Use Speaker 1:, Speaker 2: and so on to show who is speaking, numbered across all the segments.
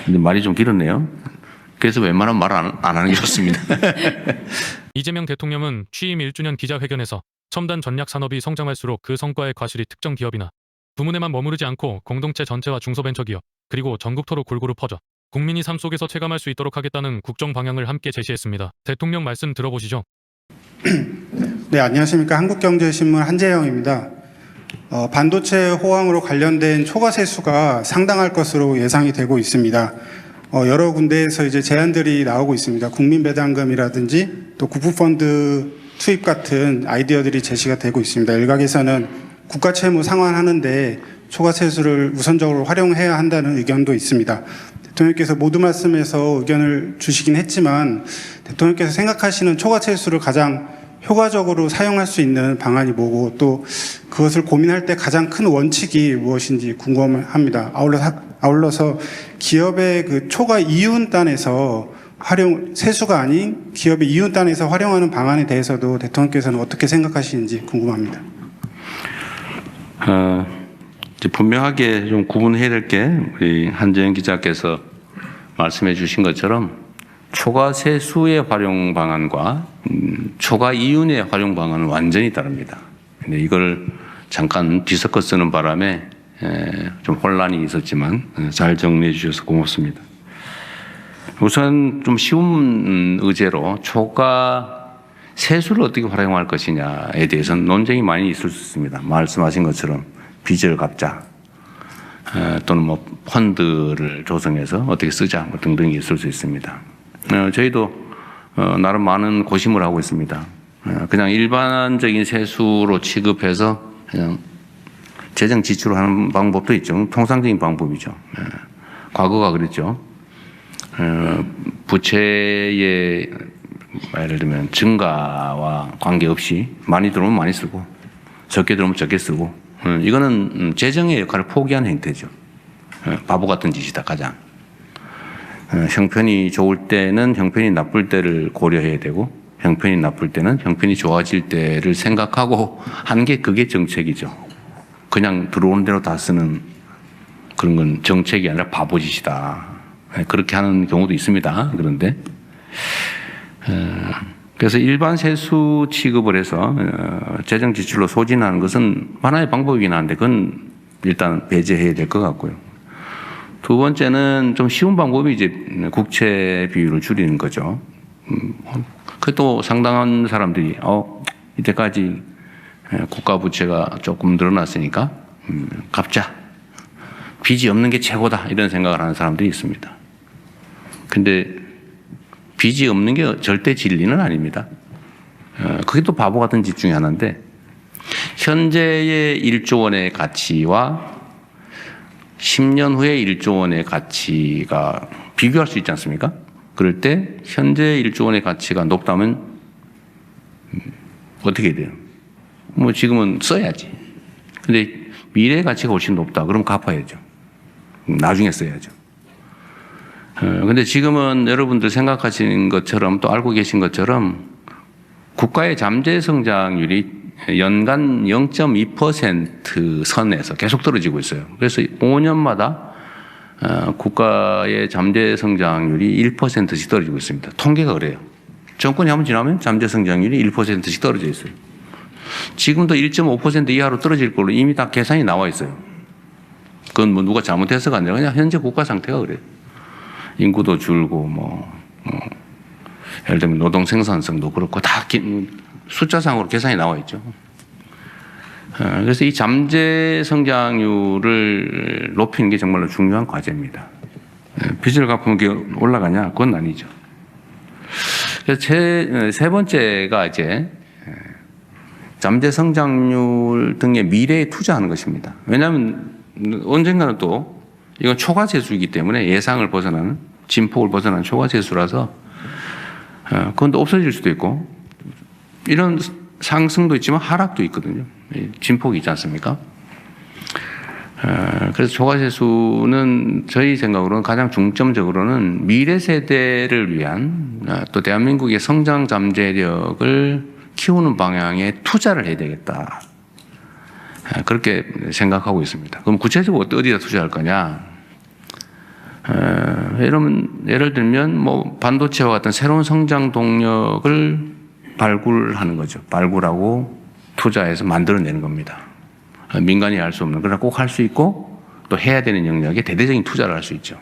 Speaker 1: 근데 말이 좀 길었네요. 그래서 웬만하면 말 안 하는 게 좋습니다.
Speaker 2: 이재명 대통령은 취임 1주년 기자회견에서 첨단 전략 산업이 성장할수록 그 성과의 과실이 특정 기업이나 부문에만 머무르지 않고 공동체 전체와 중소벤처기업 그리고 전국토로 골고루 퍼져 국민이 삶 속에서 체감할 수 있도록 하겠다는 국정 방향을 함께 제시했습니다. 대통령 말씀 들어보시죠.
Speaker 3: 네, 안녕하십니까. 한국경제신문 한재영입니다. 반도체 호황으로 관련된 초과 세수가 상당할 것으로 예상이 되고 있습니다. 여러 군데에서 이제 제안들이 나오고 있습니다. 국민배당금이라든지 또 국부펀드 투입 같은 아이디어들이 제시가 되고 있습니다. 일각에서는 국가채무 상환하는데 초과 세수를 우선적으로 활용해야 한다는 의견도 있습니다. 대통령께서 모두 말씀에서 의견을 주시긴 했지만 대통령께서 생각하시는 초과 세수를 가장 효과적으로 사용할 수 있는 방안이 뭐고 또 그것을 고민할 때 가장 큰 원칙이 무엇인지 궁금합니다. 아울러서 기업의 그 초과 이윤단에서 세수가 아닌 기업의 이윤단에서 활용하는 방안에 대해서도 대통령께서는 어떻게 생각하시는지 궁금합니다.
Speaker 1: 분명하게 좀 구분해야 될 게 우리 한재영 기자께서 말씀해 주신 것처럼 초과 세수의 활용 방안과 초과 이윤의 활용 방안은 완전히 다릅니다. 근데 이걸 잠깐 뒤섞어 쓰는 바람에 좀 혼란이 있었지만 잘 정리해 주셔서 고맙습니다. 우선 좀 쉬운 의제로 초과 세수를 어떻게 활용할 것이냐에 대해서는 논쟁이 많이 있을 수 있습니다. 말씀하신 것처럼 빚을 갚자 또는 뭐 펀드를 조성해서 어떻게 쓰자 뭐 등등이 있을 수 있습니다. 저희도 나름 많은 고심을 하고 있습니다. 그냥 일반적인 세수로 취급해서 그냥 재정 지출을 하는 방법도 있죠. 통상적인 방법이죠. 과거가 그랬죠. 부채의 예를 들면 증가와 관계없이 많이 들어오면 많이 쓰고 적게 들어오면 적게 쓰고 이거는 재정의 역할을 포기한 행태죠. 바보 같은 짓이다 가장. 형편이 좋을 때는 형편이 나쁠 때를 고려해야 되고 형편이 나쁠 때는 형편이 좋아질 때를 생각하고 하는 게 그게 정책이죠. 그냥 들어오는 대로 다 쓰는 그런 건 정책이 아니라 바보짓이다. 그렇게 하는 경우도 있습니다. 그런데 그래서 일반 세수 취급을 해서 재정 지출로 소진하는 것은 하나의 방법이긴 한데 그건 일단 배제해야 될 것 같고요. 두 번째는 좀 쉬운 방법이 이제 국채 비율을 줄이는 거죠. 그것도 상당한 사람들이 이때까지 국가 부채가 조금 늘어났으니까 갚자. 빚이 없는 게 최고다 이런 생각을 하는 사람들이 있습니다. 근데 빚이 없는 게 절대 진리는 아닙니다. 그게 또 바보 같은 짓 중에 하나인데 현재의 1조 원의 가치와 10년 후에 1조 원의 가치가 비교할 수 있지 않습니까? 그럴 때 현재 1조 원의 가치가 높다면 어떻게 돼요? 뭐 지금은 써야지. 근데 미래의 가치가 훨씬 높다. 그럼 갚아야죠. 나중에 써야죠. 근데 지금은 여러분들 생각하시는 것처럼 또 알고 계신 것처럼 국가의 잠재 성장률이 연간 0.2% 선에서 계속 떨어지고 있어요. 그래서 5년마다 국가의 잠재 성장률이 1%씩 떨어지고 있습니다. 통계가 그래요. 정권이 한번 지나면 잠재 성장률이 1%씩 떨어져 있어요. 지금도 1.5% 이하로 떨어질 걸로 이미 다 계산이 나와 있어요. 그건 뭐 누가 잘못해서가 아니라 그냥 현재 국가 상태가 그래요. 인구도 줄고 예를 들면 노동 생산성도 그렇고 다 숫자상으로 계산이 나와 있죠. 그래서 이 잠재 성장률을 높이는 게 정말로 중요한 과제입니다. 빚을 갚으면 그게 올라가냐? 그건 아니죠. 그래서 세 번째가 이제 잠재 성장률 등의 미래에 투자하는 것입니다. 왜냐하면 언젠가는 또 이건 초과세수이기 때문에 예상을 벗어나는 진폭을 벗어나는 초과세수라서 그건 또 없어질 수도 있고 이런 상승도 있지만 하락도 있거든요. 진폭이 있지 않습니까? 그래서 초과세수는 저희 생각으로는 가장 중점적으로는 미래 세대를 위한 또 대한민국의 성장 잠재력을 키우는 방향에 투자를 해야 되겠다. 그렇게 생각하고 있습니다. 그럼 구체적으로 어디다 투자할 거냐? 예를 들면 뭐 반도체와 같은 새로운 성장 동력을 발굴하는 거죠. 발굴하고 투자해서 만들어내는 겁니다. 민간이 할 수 없는, 그러나 꼭 할 수 있고 또 해야 되는 영역에 대대적인 투자를 할 수 있죠.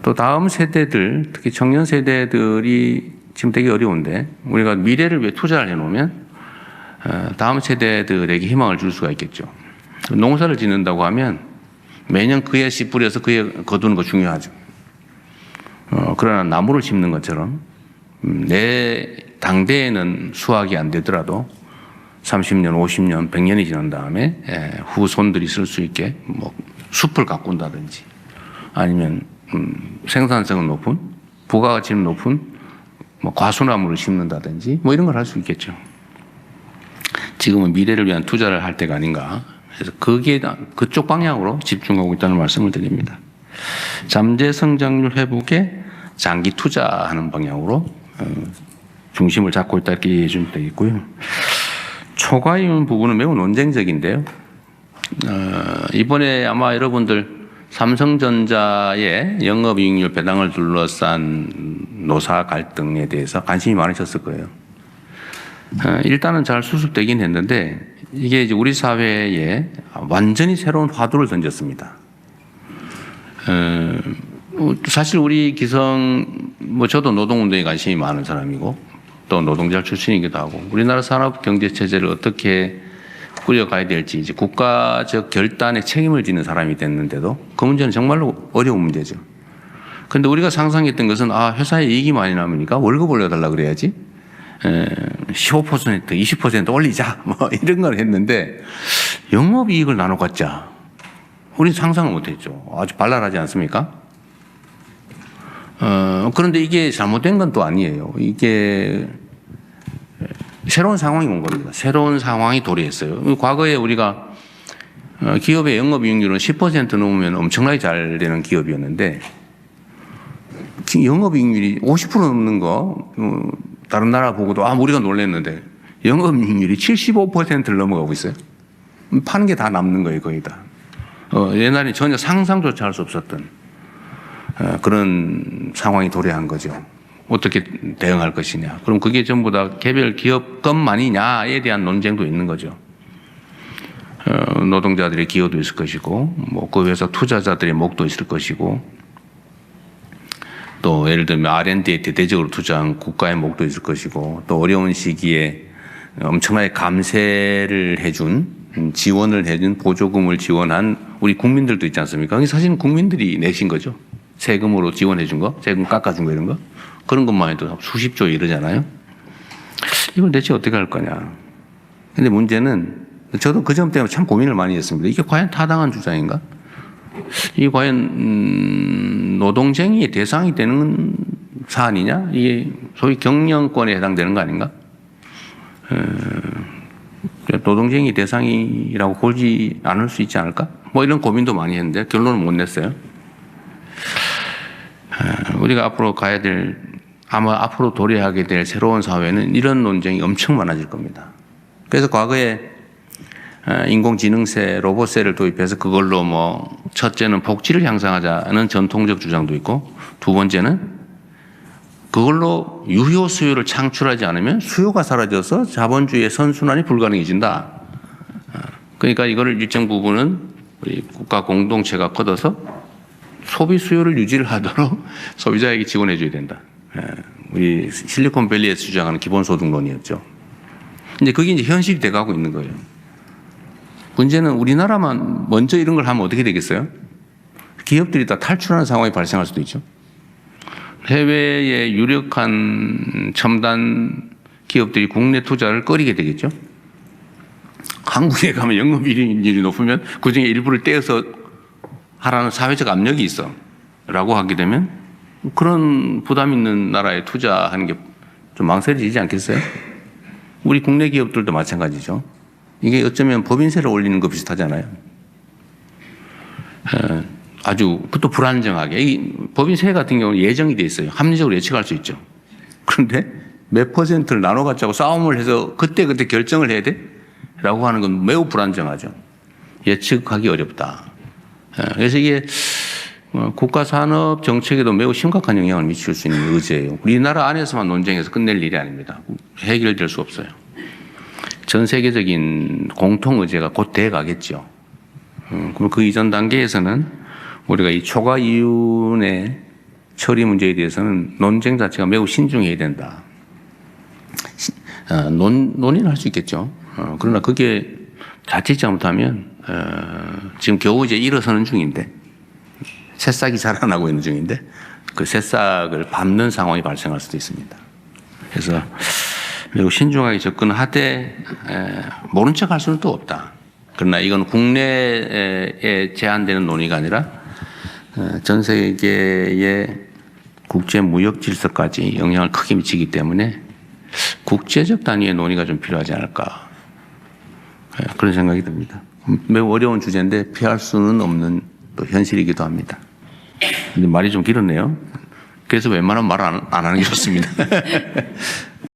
Speaker 1: 또 다음 세대들, 특히 청년 세대들이 지금 되게 어려운데 우리가 미래를 위해 투자를 해놓으면 다음 세대들에게 희망을 줄 수가 있겠죠. 농사를 짓는다고 하면 매년 그에 씨 뿌려서 그에 거두는 거 중요하죠. 그러나 나무를 심는 것처럼 내 당대에는 수확이 안 되더라도 30년, 50년, 100년이 지난 다음에 후손들이 쓸 수 있게 뭐 숲을 가꾼다든지 아니면 생산성은 높은 부가가치는 높은 뭐 과수나무를 심는다든지 뭐 이런 걸 할 수 있겠죠. 지금은 미래를 위한 투자를 할 때가 아닌가. 그래서 거기에 그쪽 방향으로 집중하고 있다는 말씀을 드립니다. 잠재 성장률 회복에 장기 투자하는 방향으로 중심을 잡고 있다 이렇게 이해해 주면 되겠고요. 초과이윤 부분은 매우 논쟁적인데요. 이번에 아마 여러분들 삼성전자의 영업이익률 배당을 둘러싼 노사 갈등에 대해서 관심이 많으셨을 거예요. 일단은 잘 수습되긴 했는데 이게 이제 우리 사회에 완전히 새로운 화두를 던졌습니다. 사실 우리 기성, 뭐 저도 노동운동에 관심이 많은 사람이고 또 노동자 출신이기도 하고 우리나라 산업 경제 체제를 어떻게 꾸려가야 될지 이제 국가적 결단에 책임을 지는 사람이 됐는데도 그 문제는 정말로 어려운 문제죠. 그런데 우리가 상상했던 것은 회사에 이익이 많이 남으니까 월급 올려달라 그래야지 15%, 20% 올리자 뭐 이런 걸 했는데 영업이익을 나눠 갖자. 우리는 상상을 못했죠. 아주 발랄하지 않습니까? 그런데 이게 잘못된 건 또 아니에요. 이게 새로운 상황이 온 겁니다. 새로운 상황이 도래했어요. 과거에 우리가 기업의 영업이익률은 10% 넘으면 엄청나게 잘 되는 기업이었는데 영업이익률이 50% 넘는 거 다른 나라 보고도 우리가 놀랐는데 영업이익률이 75%를 넘어가고 있어요. 파는 게 다 남는 거예요, 거의 다. 옛날에 전혀 상상조차 할 수 없었던 그런 상황이 도래한 거죠. 어떻게 대응할 것이냐. 그럼 그게 전부 다 개별 기업 것만이냐에 대한 논쟁도 있는 거죠. 노동자들의 기여도 있을 것이고, 뭐 그 회사 투자자들의 목도 있을 것이고, 또 예를 들면 R&D에 대대적으로 투자한 국가의 목도 있을 것이고, 또 어려운 시기에 엄청나게 감세를 해준, 지원을 해준 보조금을 지원한 우리 국민들도 있지 않습니까? 그게 사실은 국민들이 내신 거죠. 세금으로 지원해 준 거, 세금 깎아준 거 이런 거. 그런 것만 해도 수십조 이러잖아요. 이걸 대체 어떻게 할 거냐. 근데 문제는 저도 그 점 때문에 참 고민을 많이 했습니다. 이게 과연 타당한 주장인가? 이게 과연 노동쟁의의 대상이 되는 사안이냐? 이게 소위 경영권에 해당되는 거 아닌가? 노동쟁의 대상이라고 보지 않을 수 있지 않을까? 뭐 이런 고민도 많이 했는데 결론은 못 냈어요. 우리가 앞으로 가야 될, 아마 앞으로 도래하게 될 새로운 사회는 이런 논쟁이 엄청 많아질 겁니다. 그래서 과거에 인공지능세, 로봇세를 도입해서 그걸로 뭐 첫째는 복지를 향상하자는 전통적 주장도 있고 두 번째는 그걸로 유효 수요를 창출하지 않으면 수요가 사라져서 자본주의의 선순환이 불가능해진다. 그러니까 이거를 일정 부분은 우리 국가 공동체가 걷어서 소비 수요를 유지를 하도록 소비자에게 지원해 줘야 된다. 우리 실리콘밸리에서 주장하는 기본소득론이었죠. 근데 그게 이제 현실이 돼가고 있는 거예요. 문제는 우리나라만 먼저 이런 걸 하면 어떻게 되겠어요? 기업들이 다 탈출하는 상황이 발생할 수도 있죠. 해외의 유력한 첨단 기업들이 국내 투자를 꺼리게 되겠죠. 한국에 가면 영업이익률이 높으면 그중에 일부를 떼어서 하라는 사회적 압력이 있어 라고 하게 되면 그런 부담 있는 나라에 투자하는 게 좀 망설여지지 않겠어요? 우리 국내 기업들도 마찬가지죠. 이게 어쩌면 법인세를 올리는 거 비슷하잖아요. 아주 또 불안정하게. 이 법인세 같은 경우는 예정이 돼 있어요. 합리적으로 예측할 수 있죠. 그런데 몇 퍼센트를 나눠 갖자고 싸움을 해서 그때 결정을 해야 돼? 라고 하는 건 매우 불안정하죠. 예측하기 어렵다. 그래서 이게 국가 산업 정책에도 매우 심각한 영향을 미칠 수 있는 의제예요. 우리나라 안에서만 논쟁해서 끝낼 일이 아닙니다. 해결될 수 없어요. 전 세계적인 공통 의제가 곧 돼 가겠죠. 그럼 그 이전 단계에서는 우리가 이 초과 이윤의 처리 문제에 대해서는 논쟁 자체가 매우 신중해야 된다. 논의는 할 수 있겠죠. 그러나 그게 자칫 잘못하면 지금 겨우 이제 일어서는 중인데 새싹이 자라나고 있는 중인데 그 새싹을 밟는 상황이 발생할 수도 있습니다. 그래서 매우 신중하게 접근하되 모른 척 할 수는 또 없다. 그러나 이건 국내에 제한되는 논의가 아니라 전 세계의 국제 무역 질서까지 영향을 크게 미치기 때문에 국제적 단위의 논의가 좀 필요하지 않을까 그런 생각이 듭니다. 매우 어려운 주제인데 피할 수는 없는 또 현실이기도 합니다. 근데 말이 좀 길었네요. 그래서 웬만하면 말 안 하는 게 좋습니다.